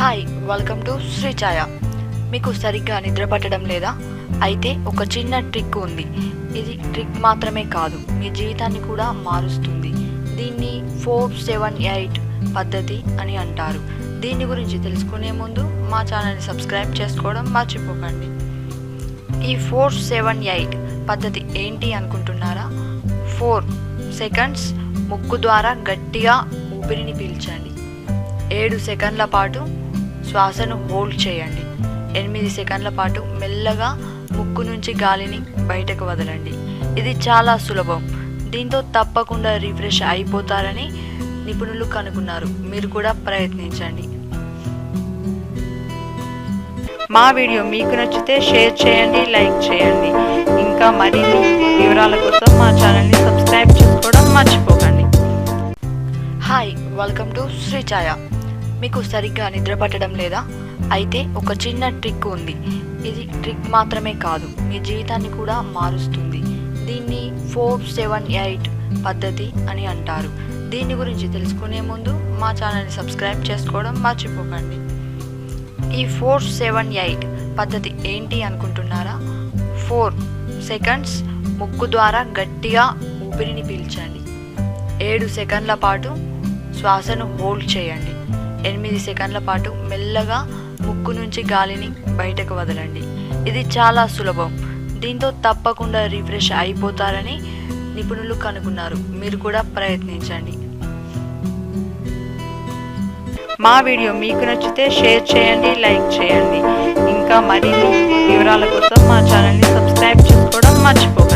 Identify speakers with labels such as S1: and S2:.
S1: Hi welcome to Shri ఛాయ. మీకు సరిగ్గా నిద్ర పట్టడం లేదా? అయితే ఒక చిన్న ట్రిక్ ఉంది. ఇది ట్రిక్ మాత్రమే కాదు, మీ జీవితాన్ని కూడా మారుస్తుంది. దీన్ని 4-7-8 పద్ధతి అని అంటారు. దీని గురించి తెలుసుకునే ముందు మా ఛానల్ని సబ్స్క్రైబ్ చేసుకోవడం మర్చిపోకండి. ఈ 4-7-8 పద్ధతి ఏంటి అనుకుంటున్నారా? 4 సెకండ్స్ ముక్కు ద్వారా గట్టిగా ఊపిరిని పీల్చండి. 7 సెకండ్ల పాటు శ్వాసను హోల్డ్ చేయండి. 8 సెకండ్ల పాటు మెల్లగా ముక్కు నుంచి గాలిని బయటకు వదలండి. ఇది చాలా సులభం. దీంతో తప్పకుండా రిఫ్రెష్ అయిపోతారని నిపుణులు కనుగొన్నారు. మీరు కూడా ప్రయత్నించండి. మా వీడియో మీకు నచ్చితే షేర్ చేయండి, లైక్ చేయండి. ఇంకా మరిన్ని వివరాల కోసం మా ఛానల్ని సబ్స్క్రైబ్ చేసుకోవడం మర్చిపోకండి. హాయ్ వెల్కమ్ టు శ్రీ ఛాయ. మీకు సరిగ్గా నిద్ర పట్టడం లేదా? అయితే ఒక చిన్న ట్రిక్ ఉంది. ఇది ట్రిక్ మాత్రమే కాదు, మీ జీవితాన్ని కూడా మారుస్తుంది. దీన్ని 4-7-8 పద్ధతి అని అంటారు. దీని గురించి తెలుసుకునే ముందు మా ఛానల్ని సబ్స్క్రైబ్ చేసుకోవడం మర్చిపోకండి. ఈ 4-7-8 పద్ధతి ఏంటి అనుకుంటున్నారా? 4 సెకండ్స్ ముక్కు ద్వారా గట్టిగా ఊపిరిని పీల్చండి. 7 సెకండ్ల పాటు శ్వాసను హోల్డ్ చేయండి. 8 సెకండ్ల పాటు మెల్లగా ముక్కు నుంచి గాలిని బయటకు వదలండి. ఇది చాలా సులభం. దీంతో తప్పకుండా రిఫ్రెష్ అయిపోతారని నిపుణులు కనుగొన్నారు. మీరు కూడా ప్రయత్నించండి. మా వీడియో మీకు నచ్చితే షేర్ చేయండి, లైక్ చేయండి. ఇంకా మరిన్ని వివరాల కోసం మా ఛానల్ని సబ్స్క్రైబ్ చేసుకోవడం మర్చిపోకండి.